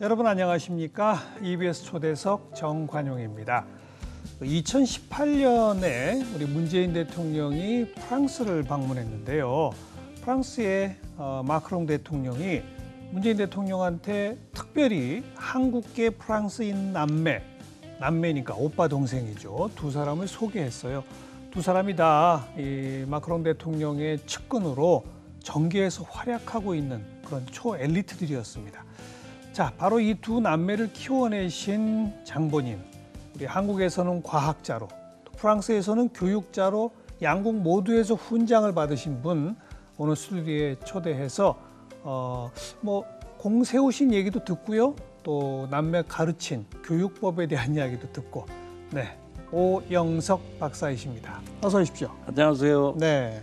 여러분 안녕하십니까? EBS 초대석 정관용입니다. 2018년에 우리 문재인 대통령이 프랑스를 방문했는데요. 프랑스의 마크롱 대통령이 문재인 대통령한테 특별히 한국계 프랑스인 남매니까 오빠 동생이죠. 두 사람을 소개했어요. 두 사람이 다 이 마크롱 대통령의 측근으로 정계에서 활약하고 있는 그런 초엘리트들이었습니다. 자, 바로 이 두 남매를 키워내신 장본인, 우리 한국에서는 과학자로, 또 프랑스에서는 교육자로 양국 모두에서 훈장을 받으신 분 오늘 스튜디오에 초대해서 공 세우신 얘기도 듣고요, 또 남매 가르친 교육법에 대한 이야기도 듣고, 네, 오영석 박사이십니다. 어서 오십시오. 안녕하세요. 네.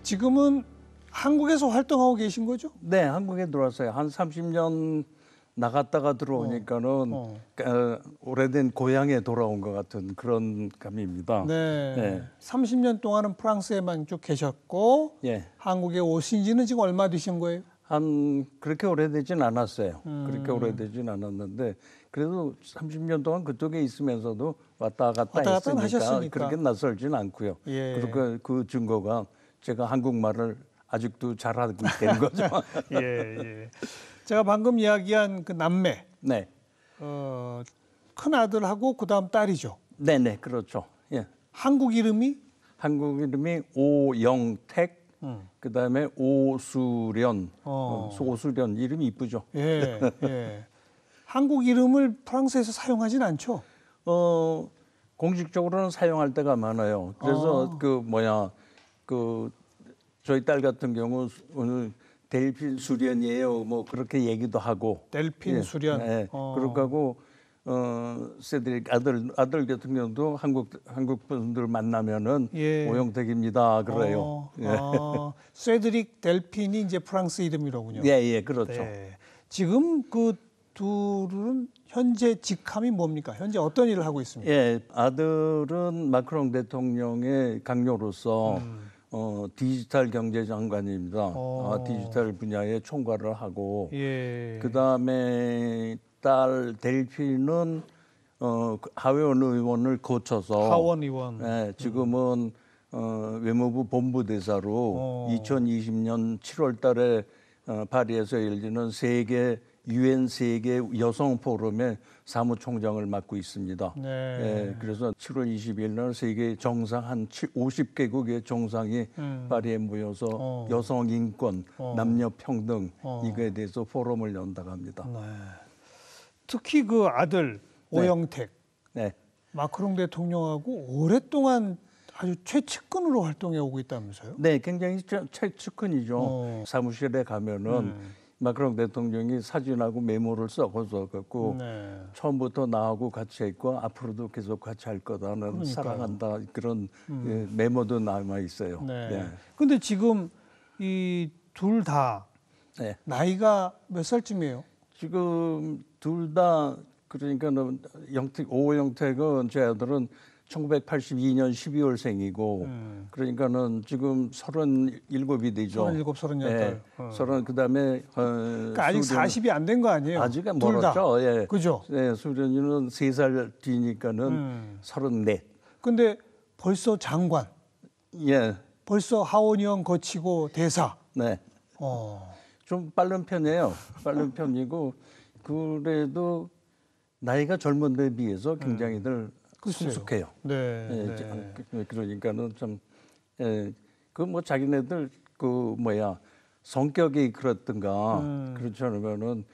지금은 한국에서 활동하고 계신 거죠? 네, 한국에 들어왔어요. 한 30년 나갔다가 들어오니까는 오래된 고향에 돌아온 것 같은 그런 감입니다. 네. 네. 30년 동안은 프랑스에만 쭉 계셨고, 예. 한국에 오신 지는 지금 얼마 되신 거예요? 한 그렇게 오래되진 않았어요. 그렇게 오래되진 않았는데 그래도 30년 동안 그쪽에 있으면서도 왔다 갔다 했으니까 하셨으니까. 그렇게 낯설진 않고요. 예. 그러니까 그 증거가 제가 한국말을 아직도 잘하고 있는 거죠. 예. 제가 방금 이야기한 그 남매, 네. 큰 아들하고 그다음 딸이죠. 네네, 그렇죠. 예. 한국 이름이? 한국 이름이 오영택, 그다음에 오수련. 오수련 이름이 이쁘죠. 예. 한국 이름을 프랑스에서 사용하진 않죠? 공식적으로는 사용할 때가 많아요. 그래서 저희 딸 같은 경우 오늘 델핀 수련이에요. 뭐 그렇게 얘기도 하고. 델핀 수련. 네. 그렇게 하고 세드릭 아들 같은 경우도 한국 분들 만나면은 오영택입니다 그래요. 세드릭 델핀이 이제 프랑스 이름이로군요. 예, 그렇죠. 네. 지금 그 둘은 현재 직함이 뭡니까? 현재 어떤 일을 하고 있습니까? 예, 아들은 마크롱 대통령의 강요로서 디지털 경제장관입니다. 디지털 분야의 총괄을 하고, 그다음에 딸 델핀은 하원 의원을 거쳐서 하원 의원. 예, 지금은 외무부 본부대사로 2020년 7월달에 파리에서 열리는 유엔 세계 여성 포럼의 사무총장을 맡고 있습니다. 네. 예, 그래서 7월 20일 날 세계 정상 한 50개국의 정상이 파리에 모여서 여성 인권, 남녀 평등 이거에 대해서 포럼을 연다고 합니다. 네. 특히 그 아들 오영택, 네. 마크롱 대통령하고 오랫동안 아주 최측근으로 활동해 오고 있다면서요? 네, 굉장히 최측근이죠. 사무실에 가면은 마크롱 대통령이 사진하고 메모를 써서 갖고 처음부터 나하고 같이 했고 앞으로도 계속 같이 할 거다. 나는 사랑한다. 그런 메모도 남아 있어요. 네. 근데 지금 이 둘 다 나이가 몇 살쯤이에요? 지금 둘 다 그러니까는 오영택은 제 아들은 1982년 12월생이고 그러니까는 지금 37이 되죠. 37, 38. 그다음에 그러니까 아직 40이 안 된 거 아니에요? 아직은 멀었죠. 예. 그죠? 네, 수련이는 3살 뒤니까는 34. 근데 벌써 장관. 예. 벌써 하원의원 거치고 대사. 네. 좀 빠른 편이에요. 빠른 편이고 그래도 나이가 젊은 데 비해서 굉장히들 성숙해요. 네. 그러니까는 좀 자기네들 성격이 그렇든가 그렇지 않으면은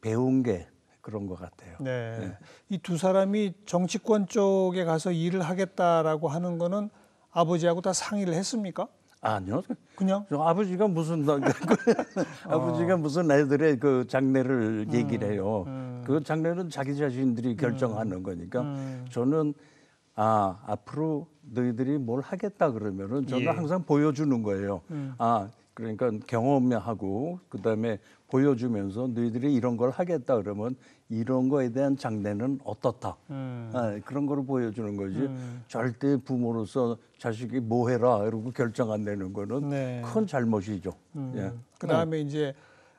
배운 게 그런 것 같아요. 네. 이 두 사람이 정치권 쪽에 가서 일을 하겠다라고 하는 거는 아버지하고 다 상의를 했습니까? 아니요. 그냥? 아버지가 무슨 애들의 그 장래를 얘기를 해요. 그 장래는 자기 자신들이 결정하는 거니까 저는 앞으로 너희들이 뭘 하겠다 그러면은 저는 항상 보여주는 거예요. 그러니까 경험하고 그다음에 보여주면서 너희들이 이런 걸 하겠다 그러면 이런 거에 대한 장래는 어떻다. 그런 거를 보여주는 거지. 절대 부모로서 자식이 뭐 해라 이러고 결정 안 내는 거는 네. 큰 잘못이죠. 예. 그다음에 이제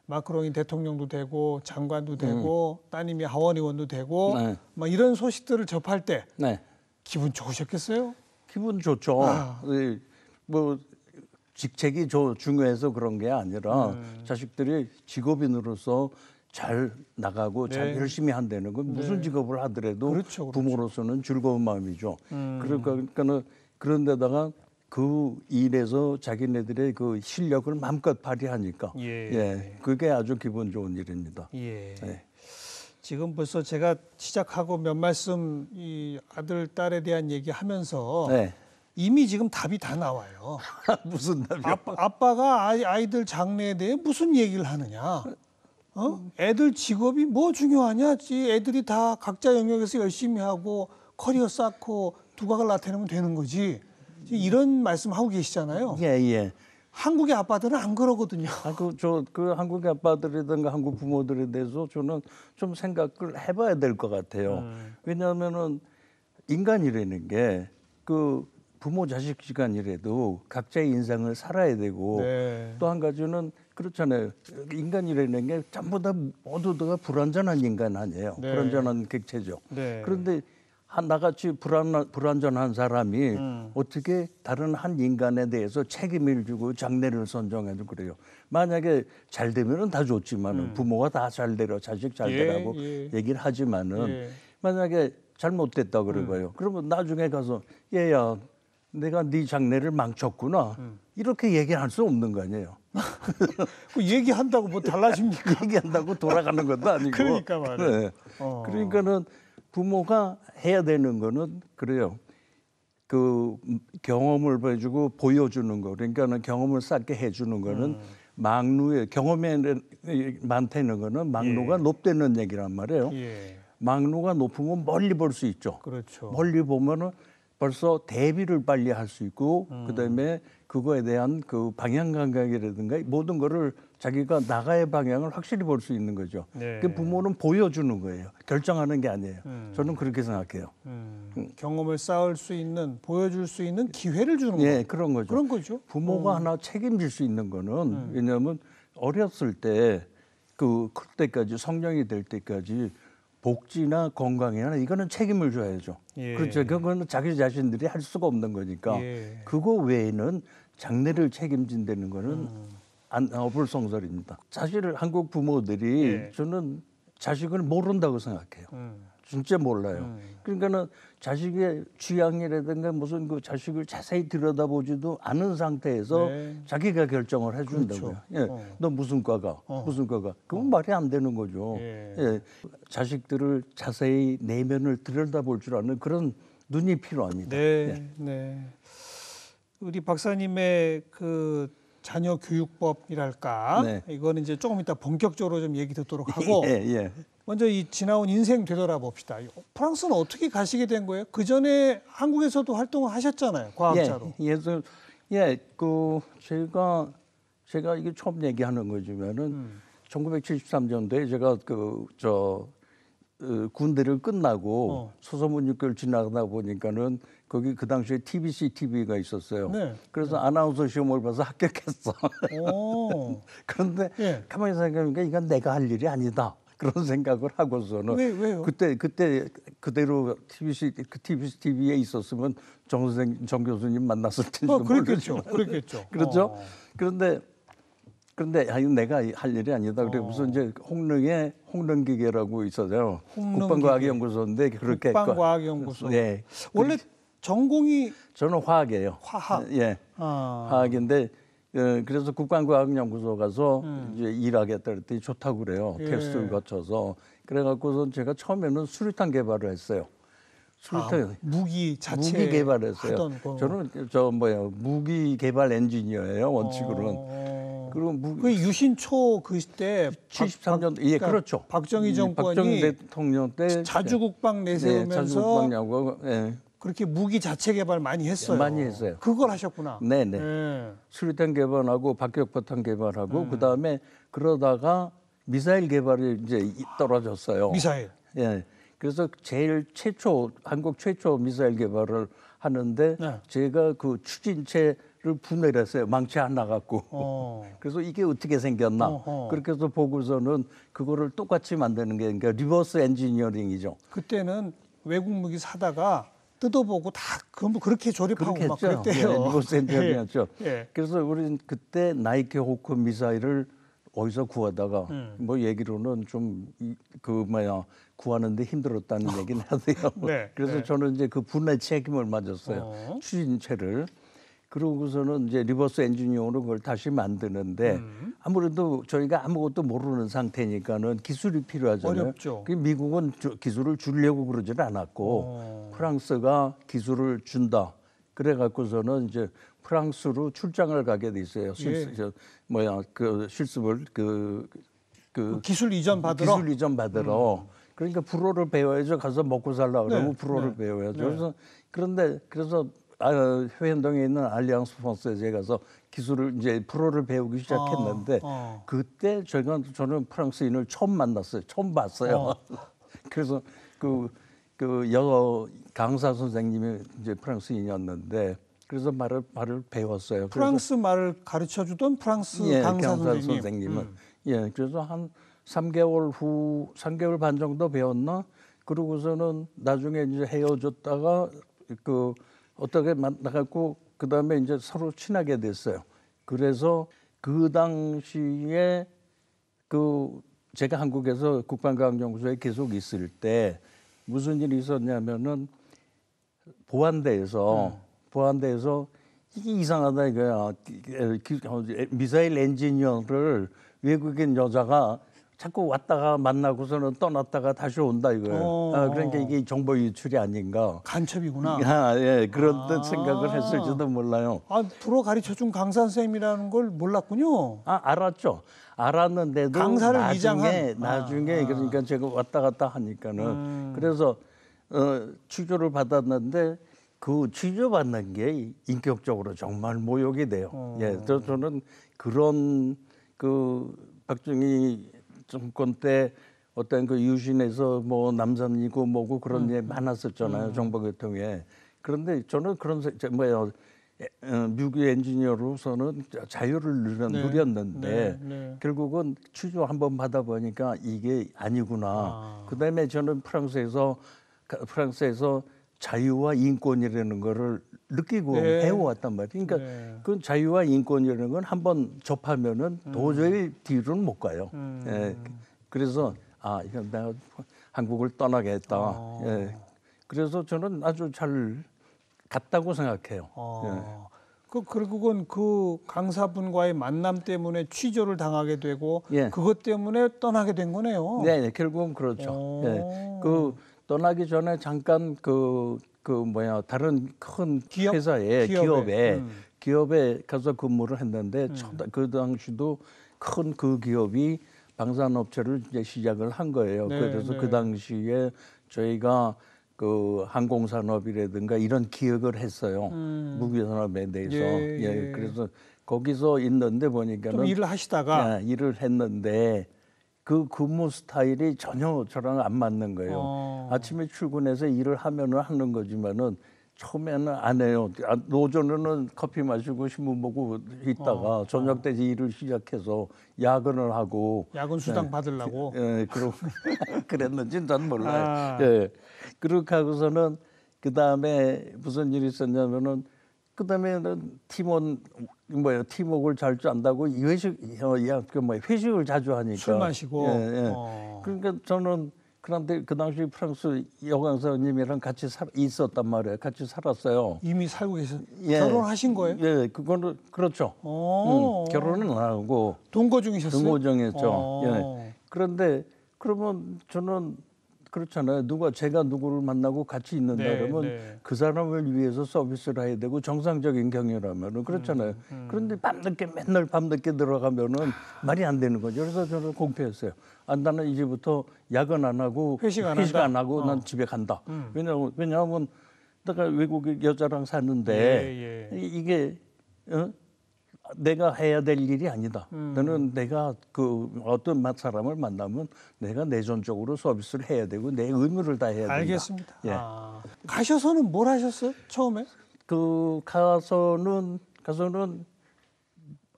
마크롱이 대통령도 되고 장관도 되고 따님이 하원의원도 되고 네. 막 이런 소식들을 접할 때 네. 기분 좋으셨겠어요? 기분 좋죠. 뭐 직책이 중요해서 그런 게 아니라 자식들이 직업인으로서 잘 나가고 잘 열심히 한다는 건 무슨 직업을 하더라도 그렇죠. 부모로서는 즐거운 마음이죠. 그러니까는 그런 데다가 그 일에서 자기네들의 그 실력을 마음껏 발휘하니까 그게 아주 기분 좋은 일입니다. 예. 네. 지금 벌써 제가 시작하고 몇 말씀 이 아들 딸에 대한 얘기하면서 네. 이미 지금 답이 다 나와요. 무슨 답이요? 아빠가 아이들 장래에 대해 무슨 얘기를 하느냐? 애들 직업이 뭐 중요하냐? 애들이 다 각자 영역에서 열심히 하고 커리어 쌓고 두각을 나타내면 되는 거지. 이런 말씀하고 계시잖아요. 예. 한국의 아빠들은 안 그러거든요. 그 한국의 아빠들이든가 한국 부모들에 대해서 저는 좀 생각을 해봐야 될 것 같아요. 왜냐하면은 인간이라는 게 그 부모 자식 시간이라도 각자의 인생을 살아야 되고 또 한 가지는 그렇잖아요. 인간이라는 게 전부 다 모두 다 불완전한 인간 아니에요. 불완전한 객체죠. 그런데 나같이 불완전한 사람이 어떻게 다른 한 인간에 대해서 책임을 지고 장래를 선정해도 그래요. 만약에 잘 되면은 다 좋지만은 부모가 다 잘 되라 자식 잘 되라고 얘기를 하지만은 만약에 잘못됐다 그러고요. 그러면 나중에 가서 얘야 내가 네 장래를 망쳤구나 이렇게 얘기할 수 없는 거 아니에요. 그 얘기한다고 뭐 달라집니까? 얘기한다고 돌아가는 것도 아니고. 그러니까 말이에요. 네. 그러니까는 부모가 해야 되는 거는 그래요. 그 경험을 보여주는 거. 그러니까는 경험을 쌓게 해주는 거는 막루의 경험에 많다는 거는 막루가 높다는 얘기란 말이에요. 막루가 높으면 멀리 볼 수 있죠. 그렇죠. 멀리 보면은 벌써 대비를 빨리 할 수 있고 그다음에 그거에 대한 그 방향 감각이라든가 모든 거를 자기가 나가의 방향을 확실히 볼 수 있는 거죠. 그 부모는 보여주는 거예요. 결정하는 게 아니에요. 저는 그렇게 생각해요. 경험을 쌓을 수 있는, 보여줄 수 있는 기회를 주는 거죠. 예, 그런 거죠. 그런 거죠. 부모가 하나 책임질 수 있는 거는 왜냐하면 어렸을 때 클 때까지 성령이 될 때까지 복지나 건강이나 이거는 책임을 져야죠. 그렇죠. 그거는 자기 자신들이 할 수가 없는 거니까 그거 외에는 장래를 책임진다는 거는 어불성설입니다. 사실 한국 부모들이 저는 자식을 모른다고 생각해요. 진짜 몰라요. 그러니까는 자식의 취향이라든가 무슨 그 자식을 자세히 들여다보지도 않은 상태에서 자기가 결정을 해준다고요. 너 무슨 과가? 무슨 과가? 그건 말이 안 되는 거죠. 자식들을 자세히 내면을 들여다볼 줄 아는 그런 눈이 필요합니다. 우리 박사님의 그 자녀 교육법이랄까 이거는 이제 조금 이따 본격적으로 좀 얘기 듣도록 하고 먼저 이 지나온 인생 되돌아봅시다. 프랑스는 어떻게 가시게 된 거예요? 그 전에 한국에서도 활동을 하셨잖아요, 과학자로. 제가 이게 처음 얘기하는 거지만은 1973년도에 제가 군대를 끝나고 서서문육교를 지나가다 보니까는 거기 그 당시에 TBC TV가 있었어요. 그래서 아나운서 시험을 봐서 합격했어. 그런데 가만히 생각해보니까 이건 내가 할 일이 아니다. 그런 생각을 하고서는 왜요? 그때 그대로 TBC TV에 있었으면 정 교수님 만났을 텐지도 모르겠지만 그랬겠죠. 그렇죠. 그런데 이건 내가 할 일이 아니다. 그래 무슨 이제 홍릉기계라고 있어요. 국방과학연구소인데 그렇게 국방과학연구소. 원래 전공이 저는 화학이에요. 화학. 화학인데 그래서 국방과학연구소 가서 이제 일하겠다 그랬더니 좋다고 그래요. 테스트를 거쳐서. 그래갖고선 제가 처음에는 수류탄 개발을 했어요. 무기 자체 무기 개발했어요. 저는 무기 개발 엔지니어예요. 원칙으로는. 그리고 그 유신초 그때 73년 그렇죠. 박정희 정권이 박정희 대통령 때 자주국방 내세우면서 자주국방하고 그렇게 무기 자체 개발 많이 했어요. 많이 했어요. 그걸 하셨구나. 네네. 예. 수류탄 개발하고 박격포탄 개발하고 그다음에 그러다가 미사일 개발이 이제 떨어졌어요. 미사일. 예. 그래서 제일 한국 최초 미사일 개발을 하는데 네. 제가 그 추진체를 분해를 했어요. 망치 하나 갖고. 그래서 이게 어떻게 생겼나. 그렇게 해서 보고서는 그거를 똑같이 만드는 게 그러니까 리버스 엔지니어링이죠. 그때는 외국 무기 사다가 뜯어보고 다 그렇게 조립하고 그렇게 막 했죠. 그랬대요. 예, 리버스 엔지니어링이었죠. 예. 그래서 우리는 그때 나이키 호크 미사일을 어디서 구하다가 뭐 얘기로는 좀 구하는데 힘들었다는 얘기는 하세요. 네, 그래서 네. 저는 이제 그 분해 책임을 맡았어요. 추진체를. 그러고서는 이제 리버스 엔지니어로 그걸 다시 만드는데 아무래도 저희가 아무것도 모르는 상태니까는 기술이 필요하잖아요. 어렵죠. 그 미국은 기술을 주려고 그러질 않았고 프랑스가 기술을 준다. 그래 갖고서는 이제 프랑스로 출장을 가게 돼 있어요. 실습을 그 기술 이전 받으러. 기술 이전 받으러. 그러니까 불어를 배워야죠. 가서 먹고 살라 그러면 네, 불어를 배워야죠. 그래서 회원동에 있는 알리앙스 프랑스에 가서 기술을 이제 불어를 배우기 시작했는데 그때 저는 프랑스인을 처음 만났어요. 처음 봤어요. 그래서 그 영어 강사 선생님이 이제 프랑스인이었는데 그래서 말을 배웠어요. 프랑스 말을 가르쳐 주던 프랑스 강사 선생님은 예, 그래서 한 3개월 반 정도 배웠나? 그러고서는 나중에 이제 헤어졌다가 어떻게 만나갖고 그다음에 이제 서로 친하게 됐어요. 그래서 그 당시에 제가 한국에서 국방과학연구소에 계속 있을 때 무슨 일이 있었냐면은 보안대에서 이게 이상하다 이거야. 미사일 엔지니어를 외국인 여자가 자꾸 왔다가 만나고서는 떠났다가 다시 온다 이거예요. 그러니까 이게 정보 유출이 아닌가. 간첩이구나. 예, 그런 생각을 했을지도 몰라요. 불어 가르쳐준 강사 선생님이라는 걸 몰랐군요. 알았죠. 알았는데도 강사를 나중에 그러니까 제가 왔다 갔다 하니까는 그래서 취조를 받았는데 그 취조받는 게 인격적으로 정말 모욕이 돼요. 예, 저는 그런 박정희 정권 때 어떤 유신에서 뭐 남산이고 뭐고 그런 게 많았었잖아요. 정보교통에. 그런데 저는 미국 엔지니어로서는 자유를 누렸는데 결국은 취조 한번 받아보니까 이게 아니구나. 그다음에 저는 프랑스에서 자유와 인권이라는 거를 느끼고 배워왔단 말이에요. 그러니까 그 자유와 인권이라는 건 한번 접하면은 도저히 뒤로는 못 가요. 예. 그래서 이건 내가 한국을 떠나겠다. 예. 그래서 저는 아주 잘 갔다고 생각해요. 결국은 그 강사분과의 만남 때문에 취조를 당하게 되고 그것 때문에 떠나게 된 거네요. 네, 결국은 그렇죠. 예. 떠나기 전에 잠깐 다른 큰 기업에 가서 근무를 했는데 그 당시도 큰 그 기업이 방산업체를 이제 시작을 한 거예요. 그래서 그 당시에 저희가 항공산업이라든가 이런 기획을 했어요. 무기산업에 대해서. 그래서 거기서 있는데 보니까는 좀 일을 하시다가 일을 했는데 그 근무 스타일이 전혀 저랑 안 맞는 거예요. 아침에 출근해서 일을 하면은 하는 거지만은 처음에는 안 해요. 오전에는 커피 마시고 신문 보고 있다가 저녁 때 일을 시작해서 야근을 하고 야근 수당 받으려고. 그랬는지는 전 몰라요. 그렇게 하고서는 그 다음에 무슨 일이 있었냐면은 그 다음에는 팀워크를 잘 짠다고 회식을 자주 하니까 술 마시고. 그러니까 저는 그런데 그 당시 프랑스 여강사님이랑 같이 있었단 말이에요. 같이 살았어요. 이미 살고 결혼하신 거예요? 예, 그거는 그렇죠. 결혼은 안 하고 동거 중이셨어요? 동거 중이었죠. 그런데 그러면 저는 그렇잖아요. 제가 누구를 만나고 같이 있는다 그러면 그 사람을 위해서 서비스를 해야 되고 정상적인 경유라면은 그렇잖아요. 그런데 맨날 밤늦게 들어가면은 말이 안 되는 거죠. 그래서 저는 공표했어요. 나는 이제부터 야근 안 하고 회식 안 하고 난 집에 간다. 왜냐하면 내가 외국에 여자랑 사는데 이게 내가 해야 될 일이 아니다. 나는 내가 그 어떤 사람을 만나면 내가 내전적으로 서비스를 해야 되고 내 의무를 다해야 된다. 알겠습니다. 예. 가셔서는 뭘 하셨어요? 처음에? 가서는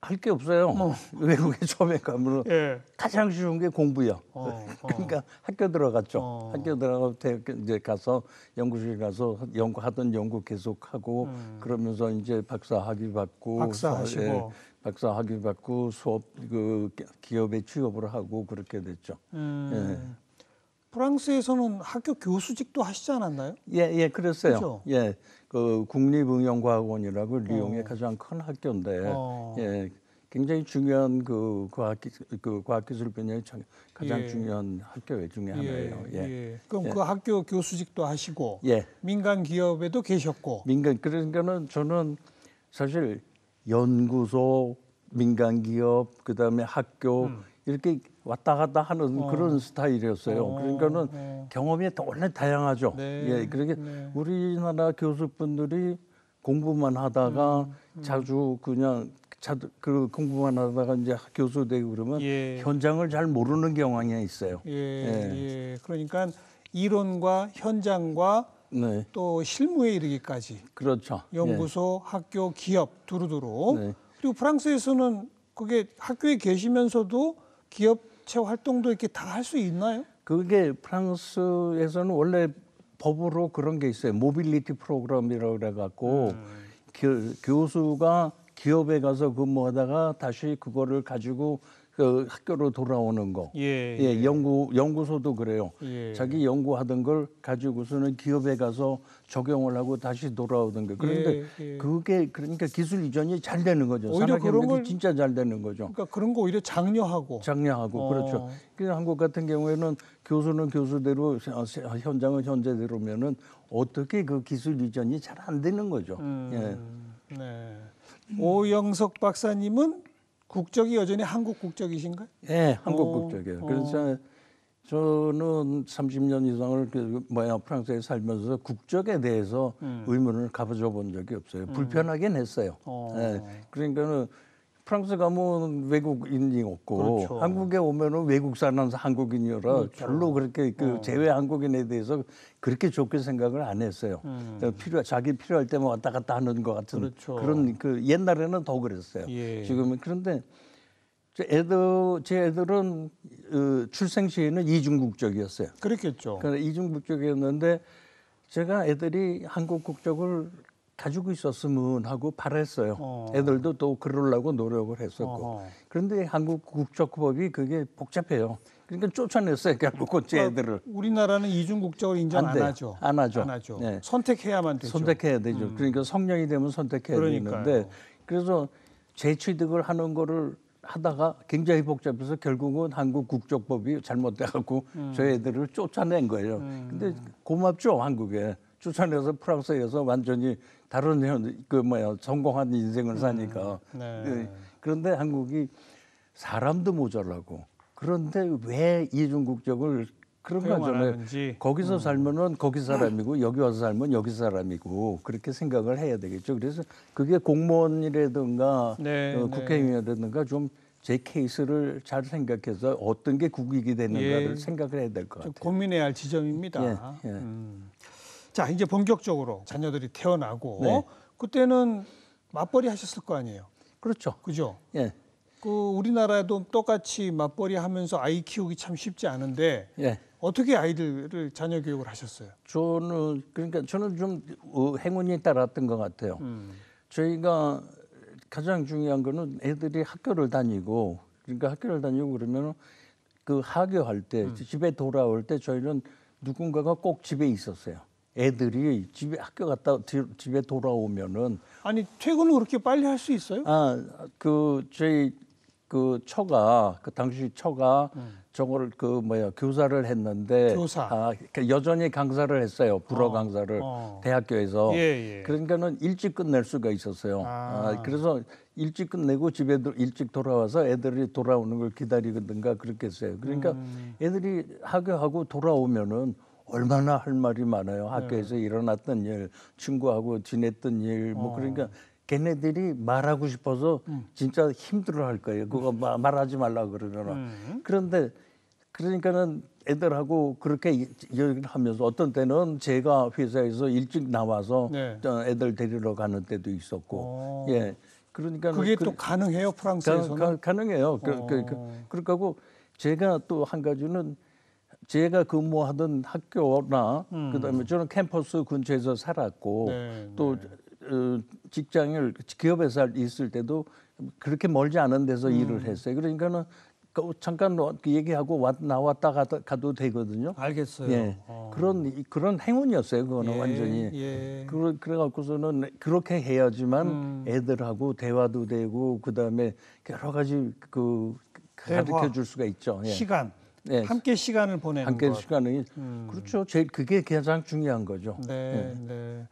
할 게 없어요. 외국에 처음에 가면 가장 쉬운 게 공부야. 그러니까 학교 들어갔죠. 학교 들어가서 이제 가서 연구실 가서 하던 연구 계속하고 그러면서 이제 박사 학위 받고 박사 학위 받고 수업 그 기업에 취업을 하고 그렇게 됐죠. 프랑스에서는 학교 교수직도 하시지 않았나요? 예, 그랬어요. 그렇죠? 예, 그 국립응용과학원이라고 리옹의 가장 큰 학교인데, 예, 굉장히 중요한 그 과학기술 분야의 가장 중요한 학교 중에 하나예요. 그럼 그 학교 교수직도 하시고, 민간 기업에도 계셨고, 그러니까는 저는 사실 연구소, 민간 기업, 그다음에 학교 이렇게 왔다 갔다 하는 그런 스타일이었어요. 그러니까는 경험이 원래 다양하죠. 예, 그렇게 우리나라 교수분들이 공부만 하다가 자주 그냥 그 공부만 하다가 이제 교수 되고 그러면 현장을 잘 모르는 경향이 있어요. 그러니까 이론과 현장과 또 실무에 이르기까지. 그렇죠. 연구소, 학교, 기업 두루두루. 그리고 프랑스에서는 그게 학교에 계시면서도 기업체 활동도 이렇게 다 할 수 있나요? 그게 프랑스에서는 원래 법으로 그런 게 있어요. 모빌리티 프로그램이라고 그래갖고 교수가 기업에 가서 근무하다가 다시 그거를 가지고 그 학교로 돌아오는 거. 연구소도 그래요. 자기 연구하던 걸 가지고서는 기업에 가서 적용을 하고 다시 돌아오던 거. 그런데 그게 그러니까 기술 이전이 잘 되는 거죠. 오히려 그런 걸 진짜 잘 되는 거죠. 그러니까 그런 거 오히려 장려하고. 그렇죠. 그래서 한국 같은 경우에는 교수는 교수대로 현장은 현재대로면은 어떻게 그 기술 이전이 잘 안 되는 거죠. 오영석 박사님은 국적이 여전히 한국 국적이신가요? 네, 한국 국적이에요. 그래서 저는 30년 이상을 프랑스에 살면서 국적에 대해서 의문을 가져져 본 적이 없어요. 불편하긴 했어요. 그러니까는 프랑스 가면 외국인이 없고 한국에 오면은 외국 사는 한국인이라 별로 그렇게 그 제외 한국인에 대해서 그렇게 좋게 생각을 안 했어요. 자기 필요할 때만 왔다 갔다 하는 것 같은 그런 그 옛날에는 더 그랬어요. 지금은 그런데 제 애들은 출생 시에는 이중 국적이었어요. 그렇겠죠. 그러니까 이중 국적이었는데 제가 애들이 한국 국적을 가지고 있었으면 하고 바랬어요. 애들도 또 그러려고 노력을 했었고. 그런데 한국 국적법이 그게 복잡해요. 그러니까 쫓아냈어요. 결국 제 애들을. 우리나라는 이중 국적을 인정 안 하죠. 안 하죠. 선택해야만 되죠. 선택해야 되죠. 그러니까 성년이 되면 선택해야 되는데 그래서 재취득을 하는 거를 하다가 굉장히 복잡해서 결국은 한국 국적법이 잘못돼갖고 저희 애들을 쫓아낸 거예요. 근데 고맙죠, 한국에. 쫓아내서 프랑스에서 완전히 다른 성공한 인생을 사니까. 그런데 한국이 사람도 모자라고. 그런데 왜 이중 국적을 그런 거잖아요. 거기서 살면은 거기 사람이고 여기 와서 살면 여기 사람이고 그렇게 생각을 해야 되겠죠. 그래서 그게 공무원이라든가 국회의원이라든가 좀 제 케이스를 잘 생각해서 어떤 게 국익이 되는가를 생각을 해야 될 것 같아요. 고민해야 할 지점입니다. 자, 이제 본격적으로 자녀들이 태어나고 그때는 맞벌이 하셨을 거 아니에요. 그렇죠. 그죠? 그 우리나라에도 똑같이 맞벌이 하면서 아이 키우기 참 쉽지 않은데 어떻게 아이들을 자녀 교육을 하셨어요? 저는 좀 행운이 따랐던 것 같아요. 저희가 가장 중요한 거는 애들이 학교를 다니고 그러면 그 하교할 때 집에 돌아올 때 저희는 누군가가 꼭 집에 있었어요. 애들이 학교 갔다 집에 돌아오면은 아니 퇴근을 그렇게 빨리 할 수 있어요? 저희 그 당시 처가 저걸 교사를 했는데 여전히 강사를 했어요. 불어 강사를 대학교에서. 그러니까는 일찍 끝낼 수가 있었어요. 그래서 일찍 끝내고 집에 일찍 돌아와서 애들이 돌아오는 걸 기다리든가 그렇게 했어요. 그러니까 애들이 하교하고 돌아오면은 얼마나 할 말이 많아요. 학교에서 일어났던 일, 친구하고 지냈던 일, 뭐 그러니까 걔네들이 말하고 싶어서 진짜 힘들어할 거예요. 그거 말하지 말라 그러면. 그런데 그러니까는 애들하고 그렇게 얘기를 하면서 어떤 때는 제가 회사에서 일찍 나와서 네. 애들 데리러 가는 때도 있었고, 예. 그러니까 그게 또 가능해요, 프랑스에서는? 가능해요. 그러니까 제가 또 한 가지는 제가 근무하던 학교나 그다음에 저는 캠퍼스 근처에서 살았고 또 직장을 기업에서 있을 때도 그렇게 멀지 않은 데서 일을 했어요. 그러니까는 잠깐 얘기하고 나왔다 가도 되거든요. 알겠어요. 예. 그런 행운이었어요. 그거는 완전히. 예. 그래갖고서는 그렇게 해야지만 애들하고 대화도 되고 그다음에 여러 가지 가르쳐 줄 수가 있죠. 예. 시간. 예. 함께 시간을 보내는 함께 것. 시간이 그렇죠. 그게 가장 중요한 거죠. 네, 네.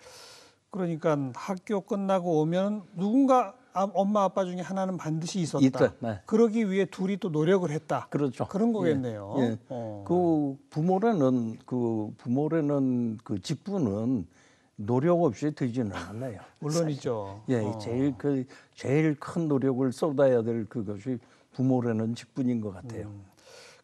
그러니까 학교 끝나고 오면 누군가 엄마 아빠 중에 하나는 반드시 있었다. 네. 그러기 위해 둘이 또 노력을 했다. 그렇죠. 그런 거겠네요. 예. 부모라는 그 직분은 노력 없이 되지는 않아요. 물론이죠. 예, 제일 큰 노력을 쏟아야 될 그것이 부모라는 직분인 것 같아요.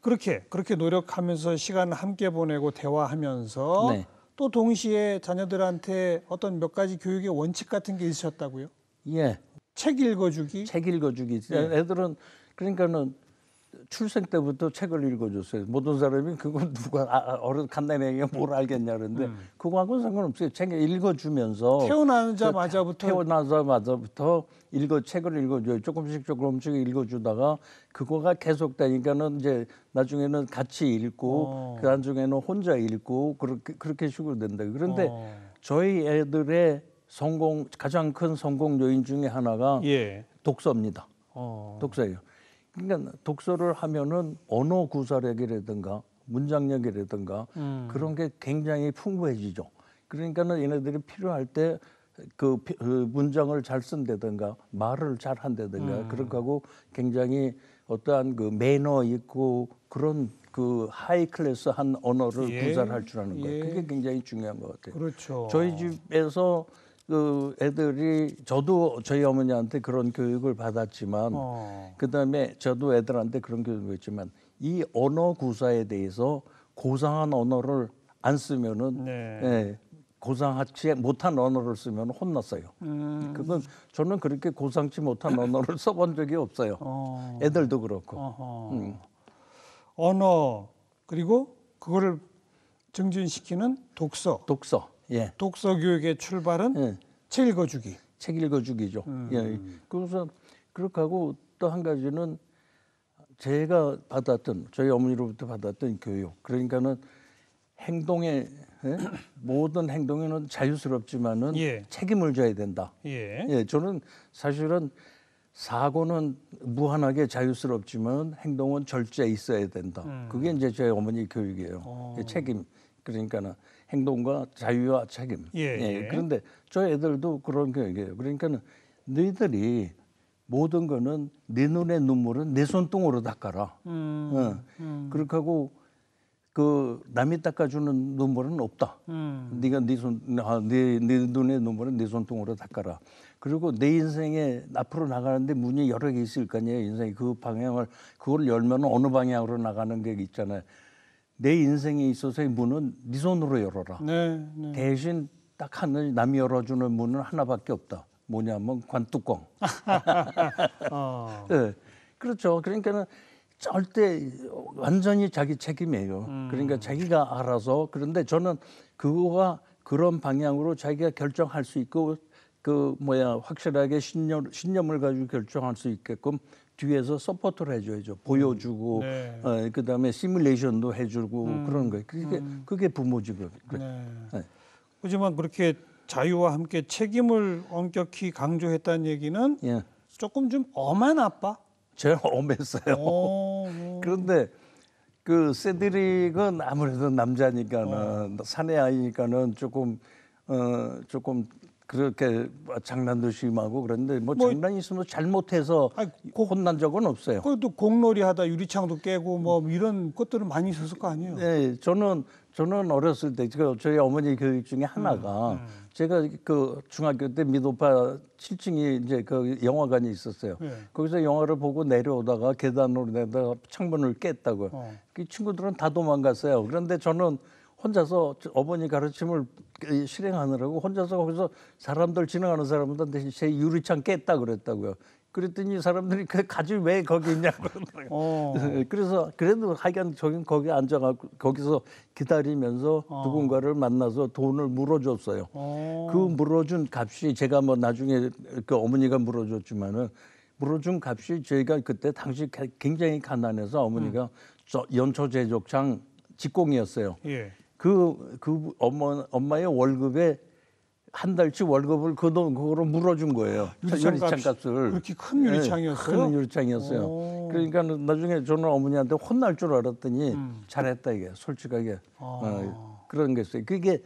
그렇게 노력하면서 시간을 함께 보내고 대화하면서 네. 또 동시에 자녀들한테 어떤 몇 가지 교육의 원칙 같은 게 있으셨다고요? 예. 책 읽어주기. 책 읽어주기. 애들은 그러니까는 출생 때부터 책을 읽어줬어요. 모든 사람이 그걸 누가 어른 간단하게 뭘 알겠냐 그러는데 그거하고는 상관없어요. 책 읽어주면서 태어나자마자부터 책을 읽어줘요. 조금씩 읽어주다가 그거가 계속되니까는 이제 나중에는 같이 읽고 그 나중에는 혼자 읽고 그렇게 식으로 된다. 그런데 저희 애들의 가장 큰 성공 요인 중에 하나가 독서입니다. 독서예요. 그러니까 독서를 하면은 언어 구사력이라든가 문장력이라든가 그런 게 굉장히 풍부해지죠. 그러니까는 얘네들이 필요할 때 그 문장을 잘 쓴다든가 말을 잘 한다든가 그런 거하고 굉장히 어떠한 그 매너 있고 그런 그 하이 클래스한 언어를 구사할 줄 아는 거예요. 그게 굉장히 중요한 것 같아요. 그렇죠. 저희 집에서 그 애들이 저도 저희 어머니한테 그런 교육을 받았지만 그다음에 저도 애들한테 그런 교육을 했지만 이 언어 구사에 대해서 고상한 언어를 안 쓰면은 예, 고상하지 못한 언어를 쓰면 혼났어요. 그건 저는 그렇게 고상치 못한 언어를 써본 적이 없어요. 애들도 그렇고. 언어 그리고 그거를 증진시키는 독서. 예. 독서 교육의 출발은 책 읽어주기. 책 읽어주기죠. 예. 그래서 그렇게 하고 또 한 가지는 제가 저희 어머니로부터 받았던 교육. 그러니까는 모든 행동에는 자유스럽지만은 책임을 져야 된다. 예. 저는 사실은 사고는 무한하게 자유스럽지만 행동은 절제 있어야 된다. 그게 이제 제 어머니 교육이에요. 책임. 그러니까는 행동과 자유와 책임. 그런데 저희 애들도 그런 교육이에요. 그러니까는 너희들이 모든 거는 내 눈의 눈물은 내 손등으로 닦아라. 그렇게 하고 그 남이 닦아주는 눈물은 없다. 네가 네 눈의 눈물은 내 손등으로 닦아라. 그리고 내 인생에 앞으로 나가는데 문이 여러 개 있을 거 아니에요. 인생이 그 방향을 그걸 열면 어느 방향으로 나가는 게 있잖아요. 내 인생에 있어서의 문은 네 손으로 열어라. 대신 딱 하늘 남이 열어주는 문은 하나밖에 없다. 뭐냐면 관뚜껑. 네, 그렇죠. 그러니까는 절대 완전히 자기 책임이에요. 그러니까 자기가 알아서 그런데 저는 그거가 그런 방향으로 자기가 결정할 수 있고 확실하게 신념을 가지고 결정할 수 있게끔 뒤에서 서포트를 해줘야죠. 보여주고 그다음에 시뮬레이션도 해주고 그런 거예요. 그게 부모직업. 하지만 그렇게 자유와 함께 책임을 엄격히 강조했다는 얘기는 조금 좀 엄한 아빠? 제가 엄했어요. 그런데 그 세드릭은 아무래도 남자니까는 사내 아이니까는 조금 그렇게 장난도 심하고 그런데 뭐 장난이 있으면 잘못해서 혼난 적은 없어요. 그래도 공놀이 하다 유리창도 깨고 뭐 이런 것들은 많이 있었을 거 아니에요? 네, 저는 어렸을 때 저희 어머니 교육 중에 하나가 제가 그 중학교 때 미도파 7층이 이제 그 영화관이 있었어요. 거기서 영화를 보고 내려오다가 계단으로 내다가 창문을 깼다고요. 그 친구들은 다 도망갔어요. 그런데 저는 혼자서 어머니 가르침을 실행하느라고 혼자서 거기서 사람들 지나가는 사람들한테 제 유리창 깼다 그랬다고요. 그랬더니 사람들이 그 가지 왜 거기 있냐고 그러더라고요. 그래서 그래도 하여간 저긴 거기 앉아갖고 거기서 기다리면서 누군가를 만나서 돈을 물어줬어요. 그 물어준 값이 제가 뭐 나중에 그 어머니가 물어줬지만은 물어준 값이 저희가 그때 당시 굉장히 가난해서 어머니가 연초 제족창 직공이었어요. 예. 그 엄마의 월급에 한 달치 월급을 그거로 물어준 거예요. 유리창 값을. 그렇게 큰 유리창이었어요? 네, 큰 유리창이었어요. 그러니까 나중에 저는 어머니한테 혼날 줄 알았더니 잘했다 이게 솔직하게 그런 게 있어요. 그게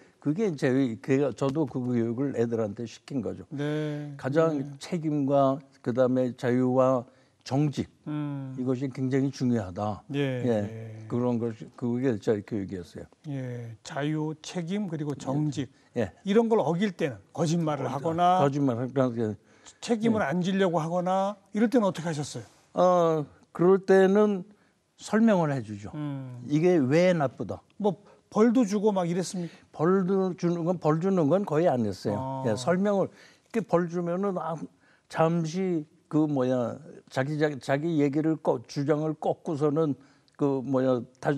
이제 저도 그 교육을 애들한테 시킨 거죠. 네. 가장 책임과 그다음에 자유와 정직 이것이 굉장히 중요하다. 예. 그런 것이 그게 저희 교육이었어요. 예. 자유, 책임 그리고 정직. 예. 이런 걸 어길 때는 거짓말을 하거나 책임을 안 지려고 하거나 이럴 때는 어떻게 하셨어요? 그럴 때는 설명을 해주죠. 이게 왜 나쁘다. 뭐 벌도 주고 막 이랬습니까? 벌 주는 건 거의 안 했어요. 예, 설명을 이렇게 벌 주면은 잠시 자기 얘기를 주장을 꺾고서는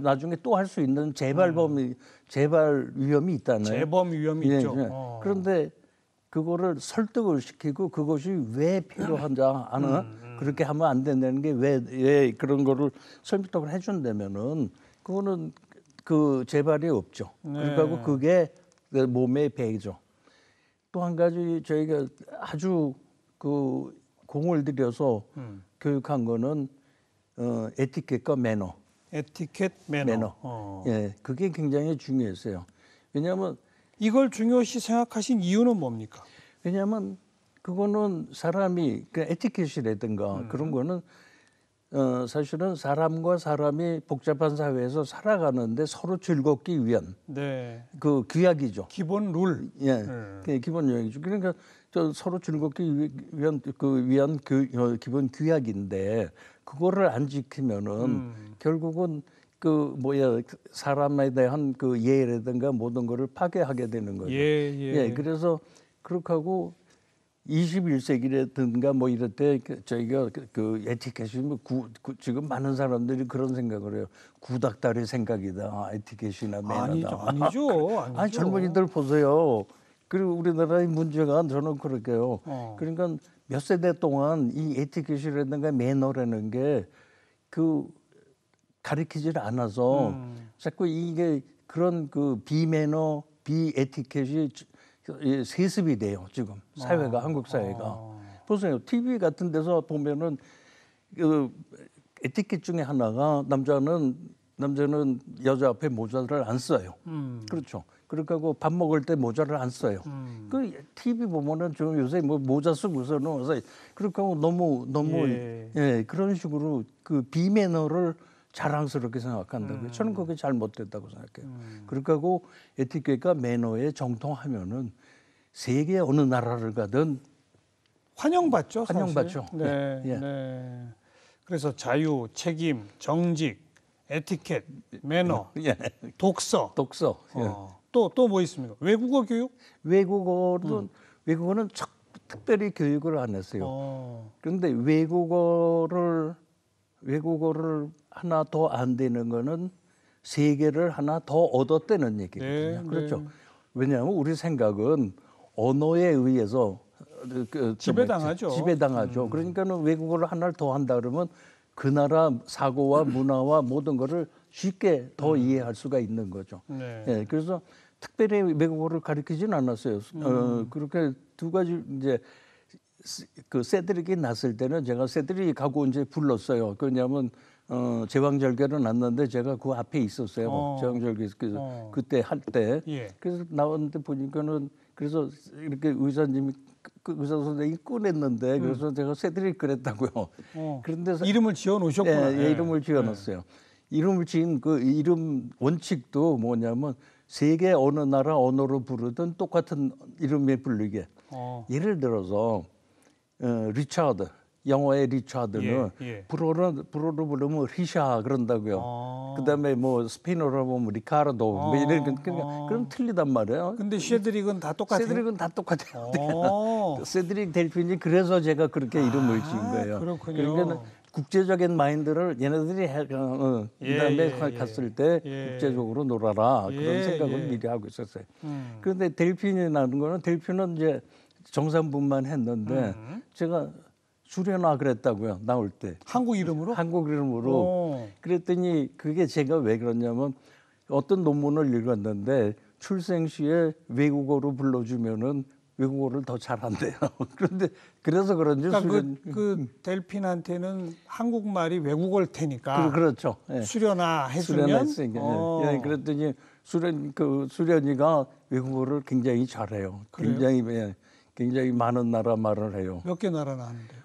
나중에 또 할 수 있는 재발 위험이 있다는. 재범 위험이 예, 있죠. 예. 그런데 그거를 설득을 시키고 그것이 왜 필요한지 그렇게 하면 안 된다는 게 왜 그런 거를 설득을 해준다면은 그거는 그 재발이 없죠. 그러니까 그게 몸에 배이죠. 또 한 가지 저희가 아주 그 공을 들여서 교육한 거는 에티켓과 매너. 에티켓, 매너. 예, 그게 굉장히 중요했어요. 왜냐하면 이걸 중요시 생각하신 이유는 뭡니까? 왜냐하면 그거는 사람이 그 에티켓이라든가 그런 거는 사실은 사람과 사람이 복잡한 사회에서 살아가는데 서로 즐겁기 위한 그 규약이죠. 기본 룰. 예, 기본 규약이죠. 그러니까 서로 즐겁기 위한 기본 규약인데 그거를 안 지키면은 결국은 사람에 대한 그 예라든가 모든 거를 파괴하게 되는 거죠. 예, 그래서 그렇게 하고 21세기라든가 뭐 이럴 때 저희가 그 에티켓이 지금 많은 사람들이 그런 생각을 해요. 구닥다리 생각이다. 에티켓이나 매너다. 아니죠. 아니 젊은이들 보세요. 그리고 우리나라의 문제가 저는 그렇게요. 그러니까 몇 세대 동안 이 에티켓이라든가 매너라는 게 가르치질 않아서 자꾸 이게 그런 그 비매너, 비에티켓이 세습이 돼요. 지금 사회가 한국 사회가 보세요. TV 같은 데서 보면은 그 에티켓 중에 하나가 남자는 여자 앞에 모자를 안 써요. 그렇죠. 그러니까 밥 먹을 때 모자를 안 써요. 그 TV 보면은 좀 요새 뭐 모자 쓰고서는 그렇게 하고 너무 그런 식으로 그 비매너를 자랑스럽게 생각한다고요. 저는 그게 잘못됐다고 생각해요. 그렇게 하고 에티켓과 매너에 정통하면은 세계 어느 나라를 가든 환영받죠. 환영받죠. 네. 그래서 자유, 책임, 정직, 에티켓, 매너, 독서. 또 뭐 있습니까? 외국어 교육? 외국어는 특별히 교육을 안 했어요. 그런데 외국어를 하나 더 안 되는 거는 세계를 하나 더 얻었다는 얘기거든요. 그렇죠. 왜냐하면 우리 생각은 언어에 의해서 지배당하죠. 그러니까는 외국어를 하나를 더 한다 그러면 그 나라 사고와 문화와 모든 거를 쉽게 더 이해할 수가 있는 거죠. 예, 그래서 특별히 외국어를 가르치진 않았어요. 그렇게 두 가지 이제 그 세드릭이 났을 때는 제가 세드릭 가고 이제 불렀어요. 왜냐하면 제왕절개를 났는데 제가 그 앞에 있었어요. 제왕절개 그때 할 때. 그래서 나왔는데 보니까는 그래서 이렇게 의사님이 의사 선생님이 꺼냈는데 그래서 제가 세드릭 그랬다고요. 그런데 이름을 지어 놓으셨구나. 예, 이름을 지어놨어요. 이름을 지은 그 이름 원칙도 뭐냐면 세계 어느 나라 언어로 부르든 똑같은 이름에 부르게. 예를 들어서 리차드, 영어의 리차드는 불어로 부르면 리샤 그런다고요. 그다음에 뭐 스페인어로 보면 리카르도 뭐 이런 그럼 틀리단 말이에요. 근데 세드릭은 다 똑같아요. 세드릭은 다 똑같아요. 세드릭 델핀이 그래서 제가 그렇게 이름을 지은 거예요. 그렇군요. 그러니까 국제적인 마인드를 얘네들이 그다음에 갔을 때 국제적으로 놀아라 그런 생각을 미리 하고 있었어요. 그런데 델핀이 나는 거는 델핀은 이제 정산분만 했는데 제가 수련화 그랬다고요. 나올 때. 한국 이름으로? 한국 이름으로. 그랬더니 그게 제가 왜 그러냐면 어떤 논문을 읽었는데 출생 시에 외국어로 불러주면은 외국어를 더 잘한대요. 그런데 그래서 그런지 그러니까 그 델핀한테는 한국말이 외국어일 테니까. 그렇죠. 예. 수련화 해주면. 예, 그랬더니 수련이가 외국어를 굉장히 잘해요. 굉장히 많은 나라 말을 해요. 몇 개 나라 나는데요?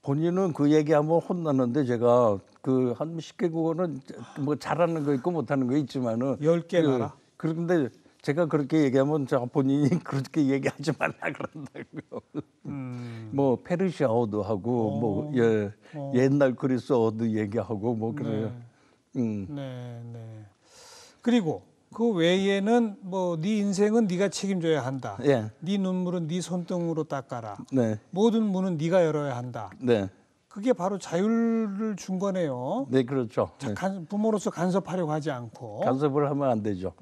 본인은 그 얘기하면 혼나는데 제가 그 한 10개국어는 뭐 잘하는 거 있고 못하는 거 있지만은 10개 나라. 그런데 제가 그렇게 얘기하면 본인이 그렇게 얘기하지 말라 그런다고요. 뭐 페르시아어도 하고 뭐 옛날 그리스어도 얘기하고 뭐 그래요. 네. 그리고 그 외에는 뭐 네 인생은 네가 책임져야 한다. 네 눈물은 네 손등으로 닦아라. 모든 문은 네가 열어야 한다. 그게 바로 자유를 준 거네요. 네, 그렇죠. 부모로서 간섭하려고 하지 않고. 간섭을 하면 안 되죠.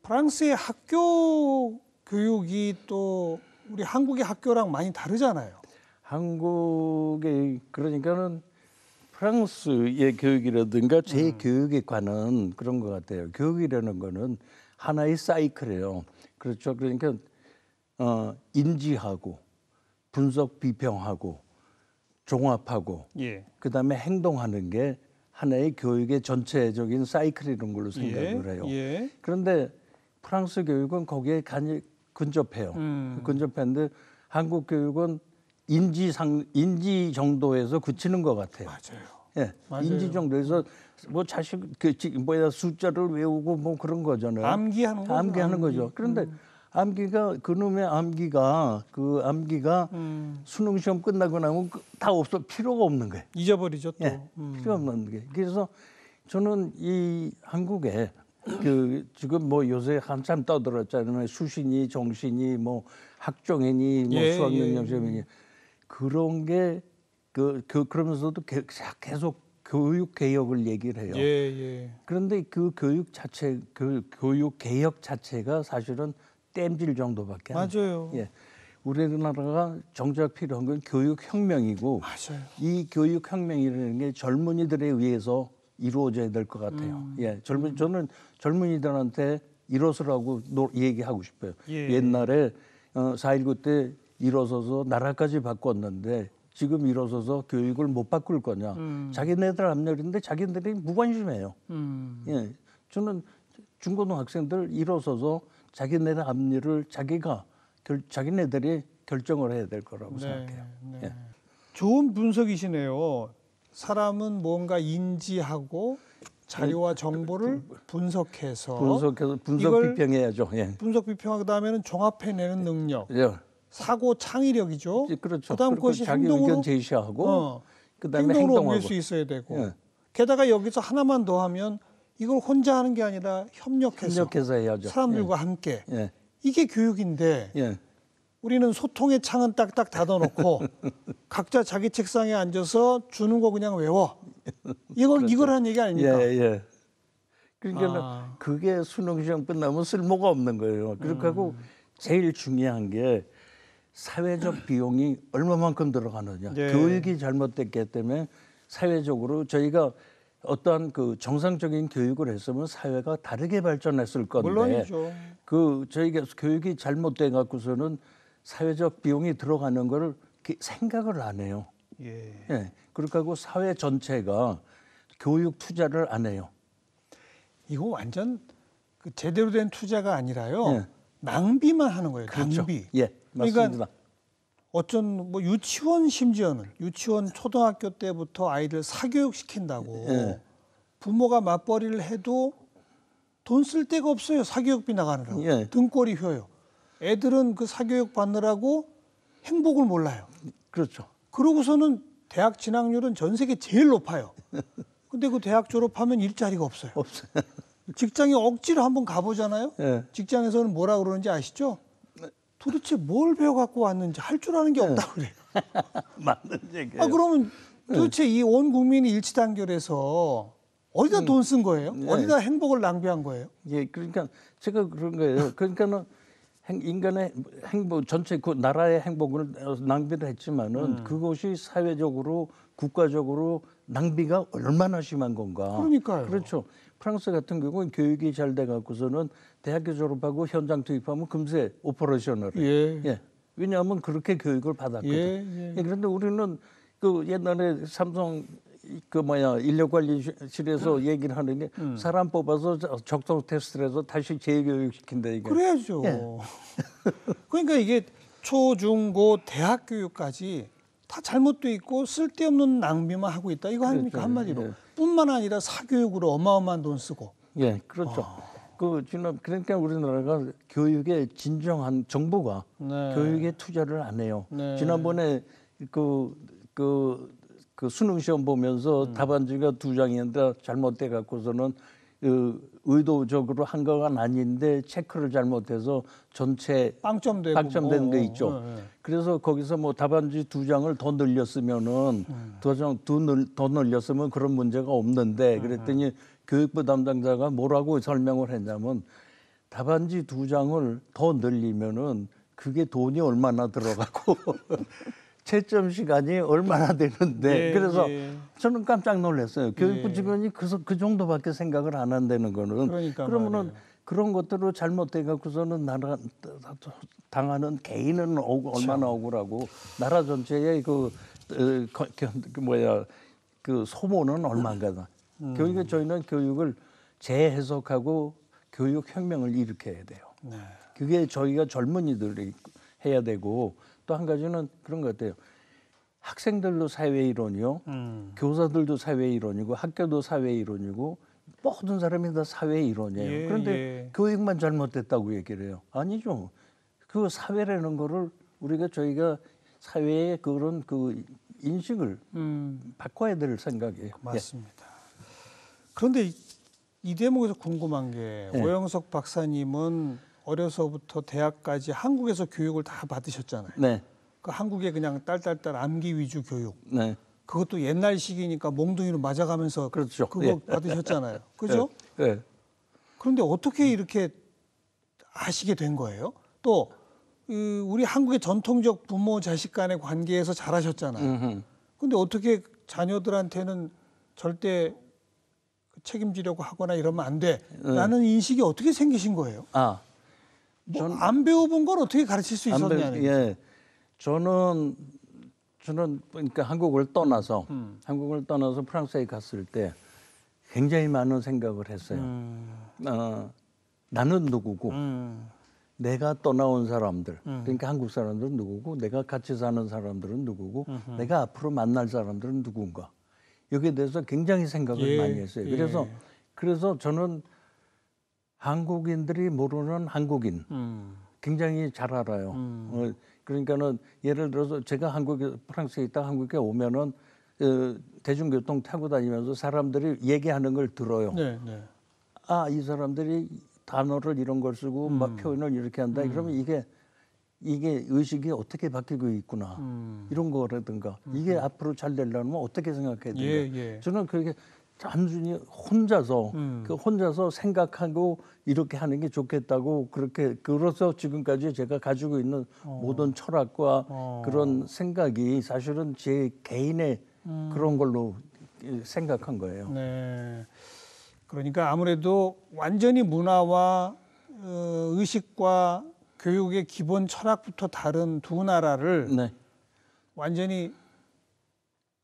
프랑스의 학교 교육이 또 우리 한국의 학교랑 많이 다르잖아요. 한국의 그러니까는 프랑스의 교육이라든가 제 교육에 관한 그런 것 같아요. 교육이라는 거는 하나의 사이클이에요. 그렇죠. 그러니까 인지하고 분석 비평하고 종합하고 그다음에 행동하는 게 하나의 교육의 전체적인 사이클이라는 걸로 생각을 해요. 그런데 프랑스 교육은 거기에 근접해요. 근접했는데 한국 교육은 인지 정도에서 그치는 것 같아요. 맞아요. 맞아요. 인지 정도에서 뭐 자식 숫자를 외우고 뭐 그런 거잖아요. 암기하는 거죠. 그런데 암기가 그놈의 암기가 수능 시험 끝나고 나면 다 없어 필요가 없는 거예요. 잊어버리죠 또. 필요가 없는 게. 그래서 저는 이 한국에 지금 뭐 요새 한참 떠들었잖아요. 수신이, 정신이, 뭐 학종이니, 뭐 수학능력 시험이니 그런 게 그러면서도 계속 교육 개혁을 얘기를 해요. 그런데 그 교육 개혁 자체가 사실은 땜질 정도밖에 안 돼요. 우리나라가 정작 필요한 건 교육 혁명이고 이 교육 혁명이라는 게 젊은이들에 의해서 이루어져야 될 것 같아요. 저는 젊은이들한테 일어서라고 얘기하고 싶어요. 옛날에 4.19 때 일어서서 나라까지 바꿨는데 지금 일어서서 교육을 못 바꿀 거냐. 자기네들 앞일인데 자기네들이 무관심해요. 저는 중고등학생들 일어서서 자기네들 앞일을 자기네들이 결정을 해야 될 거라고 생각해요. 좋은 분석이시네요. 사람은 뭔가 인지하고 자료와 정보를 분석해서 분석 비평해야죠. 예. 분석 비평하고 그다음에는 종합해내는 능력, 예. 사고 창의력이죠. 그렇죠. 그다음 그것이 자기 행동으로 의견 제시하고 그다음에 행동으로 행동하고. 옮길 수 있어야 되고. 예. 게다가 여기서 하나만 더 하면 이걸 혼자 하는 게 아니라 협력해서 해야죠. 사람들과 함께. 예. 이게 교육인데 예. 우리는 소통의 창은 딱딱 닫아놓고 각자 자기 책상에 앉아서 주는 거 그냥 외워. 이걸 하는 얘기 아닙니까? 예, 예. 그러니까 그게 수능 시험 끝나면 쓸모가 없는 거예요. 그렇고 제일 중요한 게 사회적 비용이 얼마만큼 들어가느냐. 예. 교육이 잘못됐기 때문에 사회적으로 저희가 어떠한 그 정상적인 교육을 했으면 사회가 다르게 발전했을 건데 물론이죠. 저희가 교육이 잘못돼 갖고서는 사회적 비용이 들어가는 거를 생각을 안 해요. 예. 예. 그렇고 사회 전체가 교육 투자를 안 해요. 이거 완전 그 제대로 된 투자가 아니라요. 예. 낭비만 하는 거예요. 그렇죠. 낭비. 예, 맞습니다. 그러니까 어쩐 뭐 유치원 심지어는 유치원 초등학교 때부터 아이들 사교육 시킨다고 예. 부모가 맞벌이를 해도 돈 쓸 데가 없어요. 사교육비 나가느라고. 예. 등골이 휘어요. 애들은 그 사교육 받느라고 행복을 몰라요. 그렇죠. 그러고서는 대학 진학률은 전 세계 제일 높아요. 근데 그 대학 졸업하면 일자리가 없어요. 없어요. 직장에 억지로 한번 가보잖아요. 예. 직장에서는 뭐라 그러는지 아시죠? 도대체 뭘 배워갖고 왔는지 할 줄 아는 게 없다고 그래요. 맞는 얘기예요. 그러면 도대체 이 온 국민이 일치단결해서 어디다 돈 쓴 거예요? 어디다 행복을 낭비한 거예요? 예, 그러니까 제가 그런 거예요. 그러니까는 인간의 행복 전체 그 나라의 행복을 낭비를 했지만은 그것이 사회적으로 국가적으로 낭비가 얼마나 심한 건가. 그러니까요. 그렇죠. 프랑스 같은 경우는 교육이 잘 돼 갖고서는 대학교 졸업하고 현장 투입하면 금세 오퍼레이션을 해요. 예. 왜냐하면 그렇게 교육을 받았거든. 예. 그런데 우리는 그 옛날에 삼성 인력관리실에서 얘기를 하는 게 사람 뽑아서 적성 테스트를 해서 다시 재교육 시킨다 이게. 그래야죠. 예. 그러니까 이게 초, 중, 고, 대학 교육까지 다 잘못돼 있고 쓸데없는 낭비만 하고 있다. 이거 아닙니까? 그렇죠. 한마디로. 예. 뿐만 아니라 사교육으로 어마어마한 돈 쓰고. 예, 그렇죠. 그러니까 우리나라가 교육에 진정한 정부가 네. 교육에 투자를 안 해요. 네. 지난번에 그 수능 시험 보면서 답안지가 2장인데 잘못돼 갖고서는 의도적으로 한 건 아닌데 체크를 잘못해서 전체 빵점된 거 있죠. 네. 그래서 거기서 뭐 답안지 2장을 더 늘렸으면은 더 늘렸으면 그런 문제가 없는데 그랬더니 교육부 담당자가 뭐라고 설명을 했냐면 답안지 2장을 더 늘리면은 그게 돈이 얼마나 들어가고 채점 시간이 얼마나 되는데 그래서 저는 깜짝 놀랐어요. 교육부 직원이 그 정도밖에 생각을 안 한다는 거는 그러면은 말이에요. 그런 것들로 잘못돼 갖고서는 나라 당하는 개인은 얼마나 억울하고 나라 전체의 그 소모는 얼마인가. 그러니까 저희는 교육을 재해석하고 교육 혁명을 일으켜야 돼요. 네. 그게 저희가 젊은이들이 해야 되고 또 한 가지는 그런 것 같아요. 학생들도 사회 이론이요. 교사들도 사회 이론이고 학교도 사회 이론이고 모든 사람이 다 사회 이론이에요. 그런데 교육만 잘못됐다고 얘기를 해요. 아니죠. 그 사회라는 거를 저희가 사회의 그런 그 인식을 바꿔야 될 생각이에요. 맞습니다. 그런데 이 대목에서 궁금한 게 오영석 박사님은 어려서부터 대학까지 한국에서 교육을 다 받으셨잖아요. 네. 그 한국의 그냥 딸딸딸 암기 위주 교육. 네. 그것도 옛날식이니까 몽둥이로 맞아가면서 그렇죠. 그거 받으셨잖아요. 그죠? 네. 그런데 어떻게 이렇게 아시게 된 거예요? 또 우리 한국의 전통적 부모 자식 간의 관계에서 잘하셨잖아요. 그런데 어떻게 자녀들한테는 절대 책임지려고 하거나 이러면 안 돼. 라는 인식이 어떻게 생기신 거예요? 안 배워본 걸 어떻게 가르칠 수 있었냐는. 예. 저는 그러니까 한국을 떠나서 프랑스에 갔을 때 굉장히 많은 생각을 했어요. 나는 누구고 내가 떠나온 사람들, 그러니까 한국 사람들은 누구고, 내가 같이 사는 사람들은 누구고, 내가 앞으로 만날 사람들은 누군가. 여기에 대해서 굉장히 생각을 많이 했어요. 그래서 저는 한국인들이 모르는 한국인 굉장히 잘 알아요. 그러니까는 예를 들어서 제가 프랑스에 있다 한국에 오면은 대중교통 타고 다니면서 사람들이 얘기하는 걸 들어요. 네, 네. 아, 이 사람들이 단어를 이런 걸 쓰고 막 표현을 이렇게 한다. 그러면 이게 의식이 어떻게 바뀌고 있구나. 이런 거라든가. 이게 앞으로 잘 되려면 어떻게 생각해야 되는가. 저는 그렇게 단순히 혼자서 혼자서 생각하고 이렇게 하는 게 좋겠다고 그래서 지금까지 제가 가지고 있는 모든 철학과 그런 생각이 사실은 제 개인의 그런 걸로 생각한 거예요. 네. 그러니까 아무래도 완전히 문화와 의식과 교육의 기본 철학부터 다른 두 나라를 네. 완전히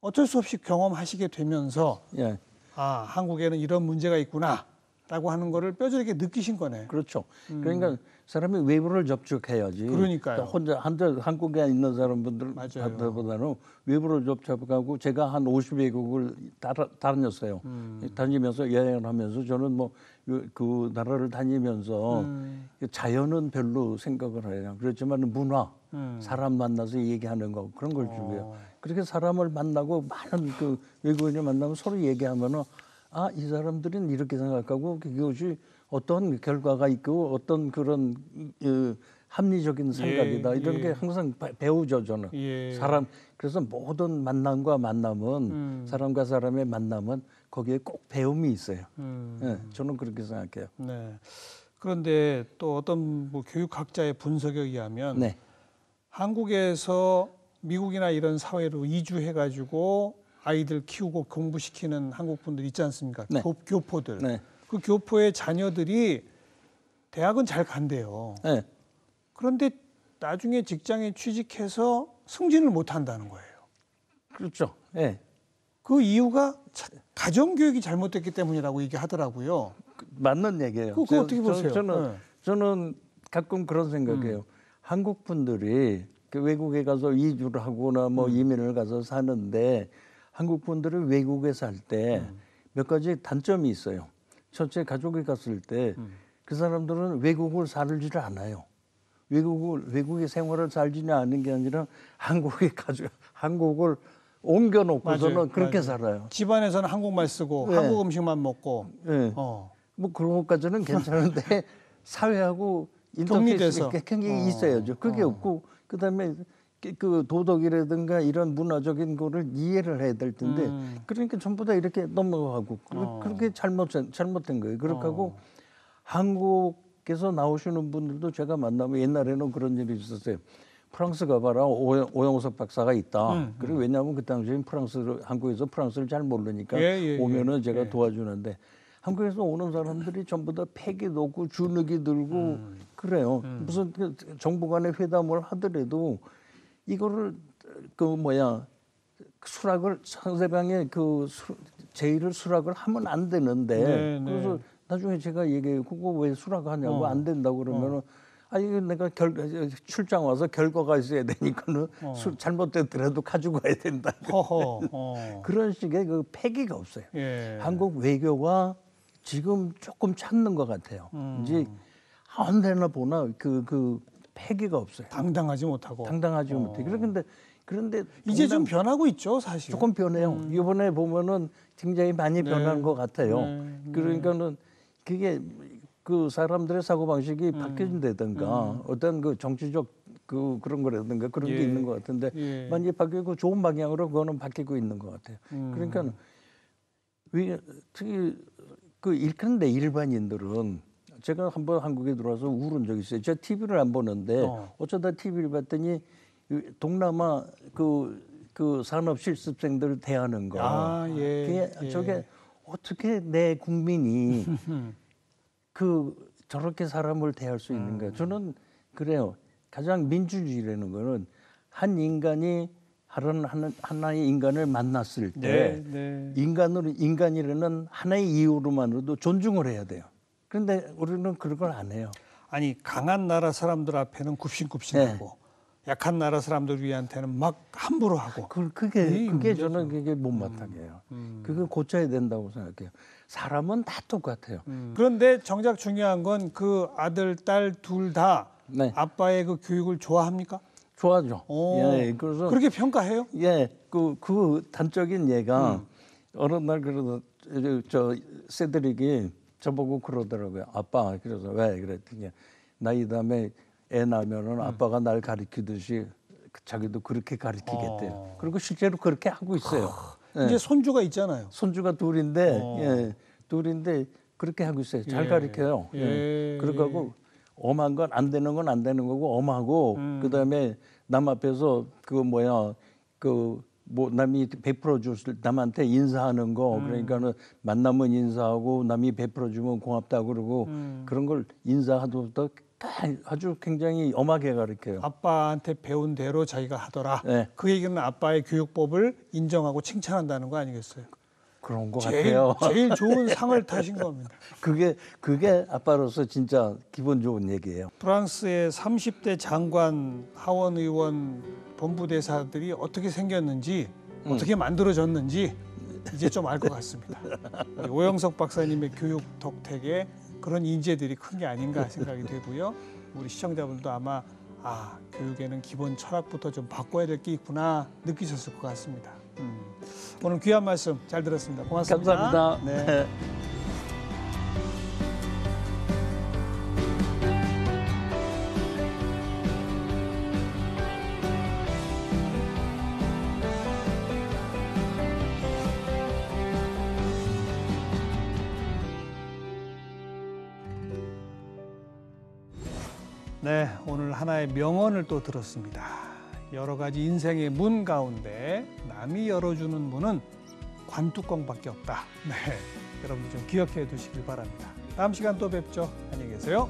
어쩔 수 없이 경험하시게 되면서 예. 아, 한국에는 이런 문제가 있구나라고 하는 거를 뼈저리게 느끼신 거네. 그렇죠. 그러니까 사람이 외부를 접촉해야지. 그러니까요. 혼자 한국에 있는 사람들보다는 외부를 접촉하고 제가 한 50개국을 다녔어요. 다니면서 여행을 하면서 저는 뭐 그 나라를 다니면서 자연은 별로 생각을 해요. 그렇지만 문화, 사람 만나서 얘기하는 거 그런 걸 주고요. 그렇게 사람을 만나고 많은 그 외국인을 만나면 서로 얘기하면은 아, 이 사람들은 이렇게 생각하고 그것이 어떤 결과가 있고 어떤 그런 합리적인 생각이다. 이런 게 항상 배우죠, 저는. 그래서 모든 만남과 만남은 사람과 사람의 만남은 거기에 꼭 배움이 있어요. 저는 그렇게 생각해요. 네. 그런데 또 어떤 뭐 교육학자의 분석에 의하면 네. 한국에서 미국이나 이런 사회로 이주해가지고 아이들 키우고 공부시키는 한국 분들 있지 않습니까? 네. 교포들. 네. 그 교포의 자녀들이 대학은 잘 간대요. 네. 그런데 나중에 직장에 취직해서 승진을 못 한다는 거예요. 그렇죠. 네. 그 이유가 가정교육이 잘못됐기 때문이라고 얘기하더라고요. 맞는 얘기예요. 그거 어떻게 보세요? 저는 가끔 그런 생각해요. 한국 분들이 외국에 가서 이주를 하거나 뭐 이민을 가서 사는데 한국 분들이 외국에 살 때 몇 가지 단점이 있어요. 첫째, 가족이 갔을 때 그 사람들은 외국을 살지를 않아요. 외국의 생활을 살지는 않는 게 아니라 한국을 옮겨놓고서는 그렇게 살아요. 집안에서는 한국말 쓰고 한국 음식만 먹고. 뭐 그런 것까지는 괜찮은데 사회하고 인터페이스가 굉장히 있어야죠. 그게 없고 그다음에 그 도덕이라든가 이런 문화적인 거를 이해를 해야 될 텐데 그러니까 전부 다 이렇게 넘어가고 그렇게 잘못된 거예요. 그렇게 하고 한국에서 나오시는 분들도 제가 만나면 옛날에는 그런 일이 있었어요. 프랑스 가봐라 오영석 박사가 있다. 그리고 왜냐하면 그 당시에 한국에서 프랑스를 잘 모르니까 오면은 제가 도와주는데 한국에서 오는 사람들이 전부 다 패기 놓고 주눅이 들고 그래요. 무슨 정부 간의 회담을 하더라도 이거를 수락을 상대방의 제의를 수락을 하면 안 되는데 그래서 나중에 제가 얘기해요. 그거 왜 수락하냐고 안 된다고 그러면은 아니 내가 출장 와서 결과가 있어야 되니까는 잘못됐더라도 가지고 가야 된다. 그런 식의 그 패기가 없어요. 한국 외교가 지금 조금 찾는 것 같아요. 이제 언제나 보나 그 패기가 없어요. 당당하지 못하고. 당당하지 못해. 그런데 이제 좀 변하고 있죠, 사실. 조금 변해요. 이번에 보면은 굉장히 많이 변한 것 같아요. 그러니까는 그게 그 사람들의 사고 방식이 바뀐다든가 어떤 그 정치적 그런 거라든가 그런 게 있는 것 같은데 많이 바뀌고 좋은 방향으로 그거는 바뀌고 있는 것 같아요. 그러니까 특히 그런데 일반인들은 제가 한번 한국에 들어와서 울은 적이 있어요. 제가 TV를 안 보는데 어쩌다 TV를 봤더니 동남아 그 산업 실습생들 대하는 거. 저게 어떻게 내 국민이 저렇게 사람을 대할 수 있는가? 저는 그래요. 가장 민주주의라는 거는 한 인간이 하나의 인간을 만났을 때 인간이라는 하나의 이유로만으로도 존중을 해야 돼요. 그런데 우리는 그런 걸 안 해요. 아니 강한 나라 사람들 앞에는 굽신굽신하고 약한 나라 사람들한테는 막 함부로 하고 그게 저는 그게 못마땅해요. 그거 고쳐야 된다고 생각해요. 사람은 다 똑같아요. 그런데 정작 중요한 건 그 아들, 딸 둘 다 아빠의 그 교육을 좋아합니까? 좋아하죠. 그래서 그렇게 평가해요? 그 단적인 예가 어느 날 저 세드릭이 저보고 그러더라고요. 아빠, 그래서 왜 그랬더니 나 이 다음에 애 낳으면은 아빠가 날 가리키듯이 자기도 그렇게 가리키겠대요. 그리고 실제로 그렇게 하고 있어요. 이제 손주가 있잖아요. 손주가 둘인데 그렇게 하고 있어요. 잘 가리켜요. 그러고 엄한 건 안 되는 건 안 되는 거고 엄하고 그다음에 남 앞에서 남이 베풀어 줬을 남한테 인사하는 거 그러니까는 만나면 인사하고 남이 베풀어 주면 고맙다 그러고 그런 걸 인사하도 아주 굉장히 엄하게 가르쳐요. 아빠한테 배운 대로 자기가 하더라. 그 얘기는 아빠의 교육법을 인정하고 칭찬한다는 거 아니겠어요? 그런 거 같아요. 제일 좋은 상을 타신 겁니다. 그게 아빠로서 진짜 기분 좋은 얘기예요. 프랑스의 30대 장관, 하원 의원, 본부대사들이 어떻게 생겼는지, 어떻게 만들어졌는지 이제 좀 알 것 같습니다. 오영석 박사님의 교육 덕택에 그런 인재들이 큰 게 아닌가 생각이 되고요. 우리 시청자분도 아마 교육에는 기본 철학부터 좀 바꿔야 될 게 있구나 느끼셨을 것 같습니다. 오늘 귀한 말씀 잘 들었습니다. 고맙습니다. 감사합니다. 네. 네, 오늘 하나의 명언을 또 들었습니다. 여러 가지 인생의 문 가운데 남이 열어주는 문은 관뚜껑밖에 없다. 네, 여러분 좀 기억해 두시길 바랍니다. 다음 시간 또 뵙죠. 안녕히 계세요.